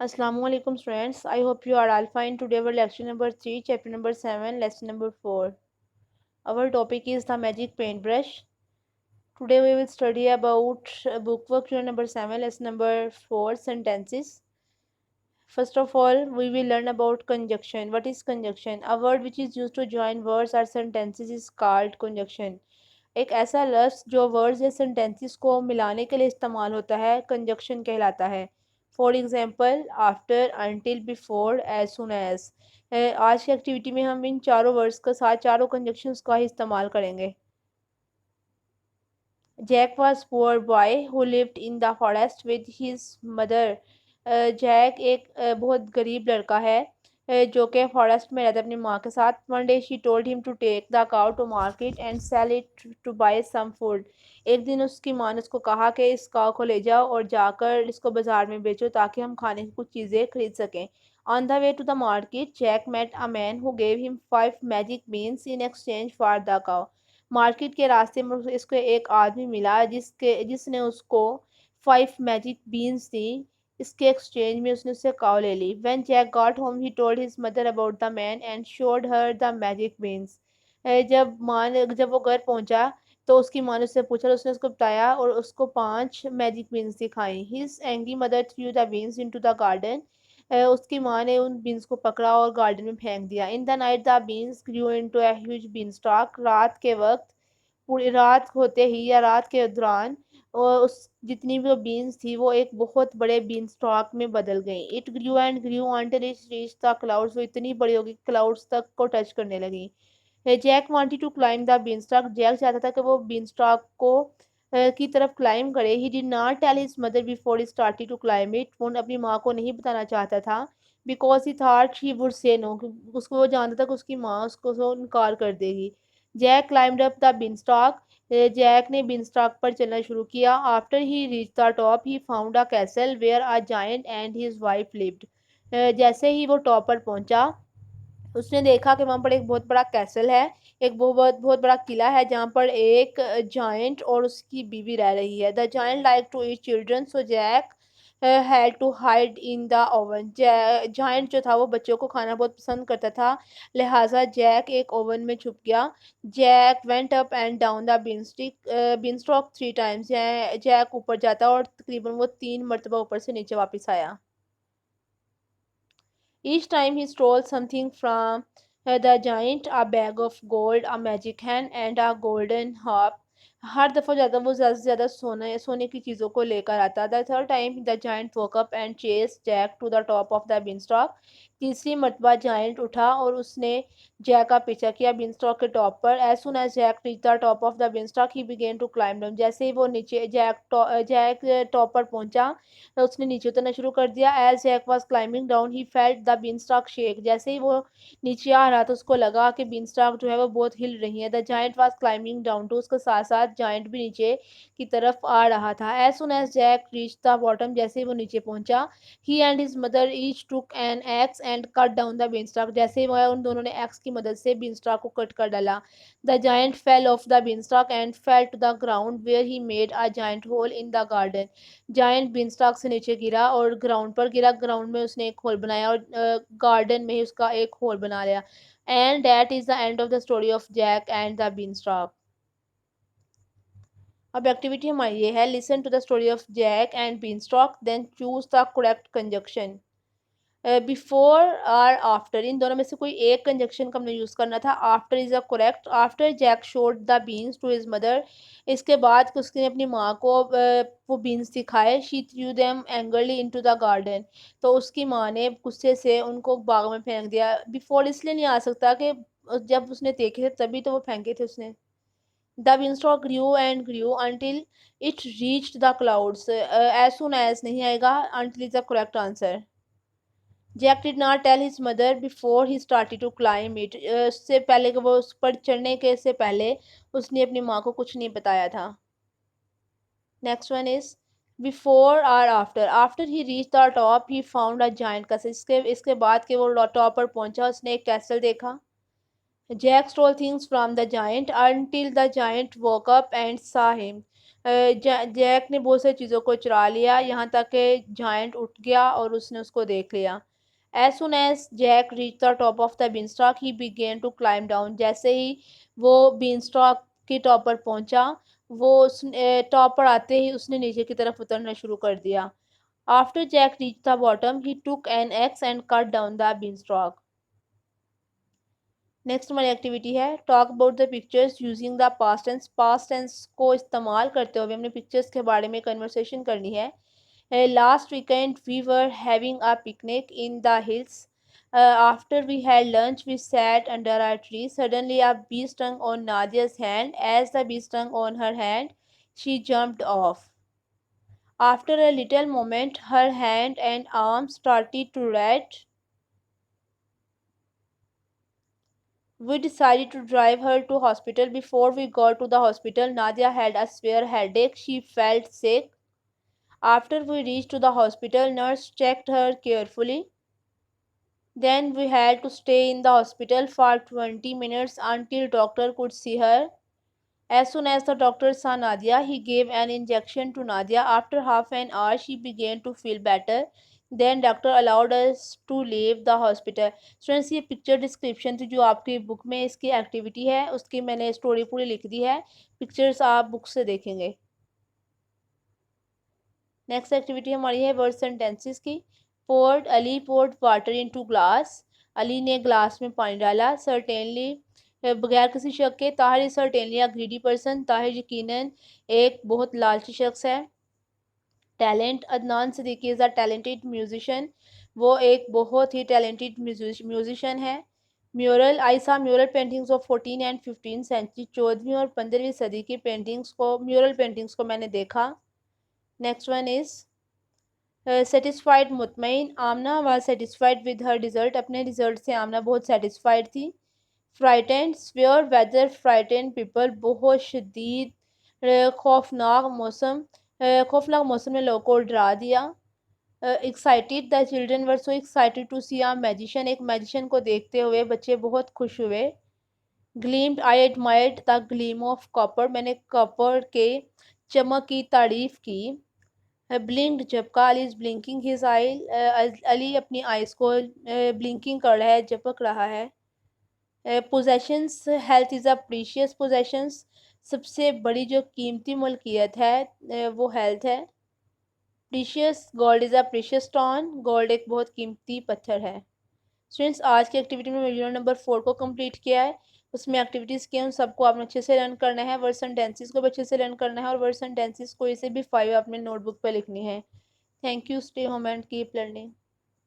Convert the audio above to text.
Assalamualaikum students. I hope you are all fine. Today our lecture number 3, chapter number 7, lesson number 4. Our topic is the magic paintbrush. Today we will study about bookwork unit number 7, lesson number 4, sentences. First of all, we will learn about conjunction. What is conjunction? A word which is used to join words or sentences is called conjunction. एक ऐसा लफ्ज़ जो words या sentences को मिलाने के लिए इस्तेमाल होता है कंजक्शन कहलाता है। For example after, until, before, as soon as. आज की एक्टिविटी में हम इन चारों वर्ड्स के साथ चारों कंजक्शंस का ही इस्तेमाल करेंगे। Jack was poor boy who lived in the forest with his mother. Jack एक बहुत गरीब लड़का है जो कि फॉरेस्ट में रहता है अपनी माँ के साथ। One day she told him to take the cow to market and sell it to buy some food. एक दिन उसकी माँ ने उसको कहा कि इस काउ को ले जाओ और जाकर इसको बाजार में बेचो ताकि हम खाने की कुछ चीज़ें खरीद सकें। On the way to the market Jack met a man who gave him 5 magic beans in exchange for the cow. Market के रास्ते में इसको एक आदमी मिला जिसने उसको 5 मैजिक बीन्स दी। इसके एक्सचेंज में उसने उससे काव ले ली। When Jack got home he told his mother about the man and showed her the magic beans. जब वो घर पहुंचा तो उसकी माँ ने उससे पूछा, उसने उसको बताया और उसको 5 मैजिक बीन्स दिखाई। His angry mother through the beans into the garden. उसकी माँ ने उन बीन्स को पकड़ा और गार्डन में फेंक दिया। In the night the beans grew into a huge beanstalk. रात के वक्त, पूरी रात होते ही या रात के दौरान, और उस जितनी भी वो बीन्स थी वो एक बहुत बड़े बीन स्टॉक में बदल गई। It grew and Guru until it reach the clouds. वो इतनी बड़ी होगी क्लाउड्स तक को टच करने लगी। Jack wanted to climb the beanstalk. Jack चाहता था कि वो बीनस्टॉक को की तरफ क्लाइम करे। He did not tell his mother before he started to climb it. वो अपनी माँ को नहीं बताना चाहता था because he thought she would say no. उसको वो जानता था कि उसकी माँ उसको सो इनकार कर देगी। Jack climbed up the beanstalk. Jack ने बीनस्टॉक पर चलना शुरू किया। After he reach the top he found a castle where a giant and his wife lived. जैसे ही वो टॉप पर पहुंचा उसने देखा कि वहाँ पर एक बहुत बड़ा कैसल है, एक बहुत बहुत बड़ा किला है जहाँ पर एक जायंट और उसकी बीवी रह रही है। The giant like to eat children so Jack had to hide in the oven. Giant जो था वो बच्चों को खाना बहुत पसंद करता था, लिहाजा जैक एक ओवन में छुप गया। Jack went up and down the beanstalk 3 times. Jack ऊपर जाता और तकरीबन वो 3 मरतबा ऊपर से नीचे वापस आया। Each time he stole something from the giant, a bag of gold, a magic hand and a golden harp. हर दफ़ा ज़्यादा वो ज़्यादा से ज़्यादा सोने की चीज़ों को लेकर आता। The third time the giant woke up and chase Jack to the top of the beanstalk. तीसरी मरतबा जायंट उठा और उसने जैक का पीछा किया बीनस्टॉक के टॉप पर। As soon as Jack reach the top of the beanstalk he began to climb down. जैसे ही वो नीचे जैक टॉप पर पहुंचा तो उसने नीचे उतरना शुरू कर दिया। As Jack was climbing down he felt the beanstalk shake. जैसे ही वो नीचे आ रहा था उसको लगा कि बीनस्टॉक जो है वो बहुत हिल रही है। The giant was climbing down too. उसके साथ साथ जायंट भी नीचे की तरफ आ रहा था। As soon as Jack reach the bottom. जैसे ही वो नीचे पहुंचा ही and his mother each took an axe and cut down the beanstalk. जैसे ही वह उन दोनों ने एक्स की मदद से बीनस्टॉक को कट कर डाला। The giant fell off the beanstalk and fell to the ground where he made a giant hole in the garden. Giant beanstalk से नीचे गिरा और ग्राउंड पर गिरा। ग्राउंड में उसने एक होल बनाया और गार्डन में ही उसका एक होल बना लिया। And that is the end of the story of Jack and the beanstalk. अब एक्टिविटी हमारी ये है, listen to the story of Jack and beanstalk then choose the correct conjunction. Before और आफ्टर, इन दोनों में से कोई एक कंजक्शन का हमने यूज़ करना था। After is a correct. After Jack showed the beans to his mother. इसके बाद कि उसने अपनी माँ को वो बीन्स दिखाए। She threw them angrily into the garden. तो उसकी माँ ने गुस्से से उनको बाग में फेंक दिया। बिफोर इसलिए नहीं आ सकता कि जब उसने देखे थे तभी तो वो फेंके थे उसने। The beanstalk grew and grew until it reached the clouds. As soon as नहीं आएगा, until is the correct answer. Jack did not tell his mother before he started to climb it. उससे पहले कि वो उस पर चढ़ने के से पहले उसने अपनी माँ को कुछ नहीं बताया था। नेक्स्ट वन इज बिफोर और after. After he reach the top he found a giant castle. इसके बाद कि वो टॉप पर पहुंचा उसने एक कैसल देखा। Jack stole things from the giant until the giant woke up and saw him. Jack ने बहुत सारी चीज़ों को चुरा लिया यहाँ तक कि जायंट उठ गया और उसने उसको देख लिया. As soon as Jack reached the top of the beanstalk, he began to climb down. जैसे ही वो beanstalk की टॉप पर पहुंचा, वो टॉप पर आते ही उसने नीचे की तरफ उतरना शुरू कर दिया. After Jack reached the bottom, he took an axe and cut down the beanstalk. Next हमारी एक्टिविटी है talk about the pictures using the past tense को इस्तेमाल करते हुए हमने पिक्चर्स के बारे में कन्वर्सेशन करनी है. Last weekend we were having a picnic in the hills. After we had lunch, we sat under a tree. Suddenly, a bee stung on Nadia's hand. As the bee stung on her hand, she jumped off. After a little moment, her hand and arm started to red. We decided to drive her to hospital. Before we got to the hospital, Nadia had a severe headache. She felt sick. After we reached to the hospital, nurse checked her carefully. Then we had to stay in the hospital for 20 minutes until doctor could see her. As soon as the doctor saw Nadia, he gave an injection to Nadia. After half an hour, she began to feel better. Then doctor allowed us to leave the hospital. Students ये picture description थी जो आपकी book में इसकी activity है उसकी मैंने story पूरी लिख दी है. पिक्चर्स आप बुक से देखेंगे. नेक्स्ट एक्टिविटी हमारी है वर्ड सेंटेंसेस की. Poured Ali poured water into glass. Ali ने ग्लास में पानी डाला. सर्टेनली बगैर किसी शक के. Tahir is certainly a greedy person. ताहिर यकीनन एक बहुत लालची शख्स है. Talent Adnan Siddiqui is a talented musician. वो एक बहुत ही टैलेंटेड म्यूजिशियन है. Mural I saw mural paintings of 14 and 15 century. 14वीं और 15वीं सदी की पेंटिंग्स को म्यूरल पेंटिंग्स को मैंने देखा. नेक्स्ट वन इज़ सेटिस्फाइड मुतमईन. Aamna was satisfied with her result. अपने रिजल्ट से आमना बहुत सेटिस्फाइड थी. Frightened severe weather frightened people. बहुत शदीद खौफनाक मौसम ने लोगों को डरा दिया. Excited the children were so excited to see a magician. एक मैजिशियन को देखते हुए बच्चे बहुत खुश हुए. Gleamed I admired the gleam of copper. मैंने कॉपर के चमक की तारीफ की. ब्लिंक्ड झपका. अली इज ब्लिंकिंग हिज आई. अली अपनी आइज को ब्लिंकिंग कर रहा है झपक रहा है. Possessions health is a precious possessions. सबसे बड़ी जो कीमती मलकियत है वो हेल्थ है. Precious gold is a precious stone. Gold एक बहुत कीमती पत्थर है. स्टूडेंट्स आज की एक्टिविटी में वीडियो नंबर 4 को कंप्लीट किया है. उसमें एक्टिविटीज़ की उन सबको आपने अच्छे से लर्न करना है. वर्ड सेंटेंसेस को भी अच्छे से लर्न करना है और वर्ड सेंटेंसेस को इसे भी 5 आपने नोटबुक पर लिखनी है. Thank you. Stay home and keep learning.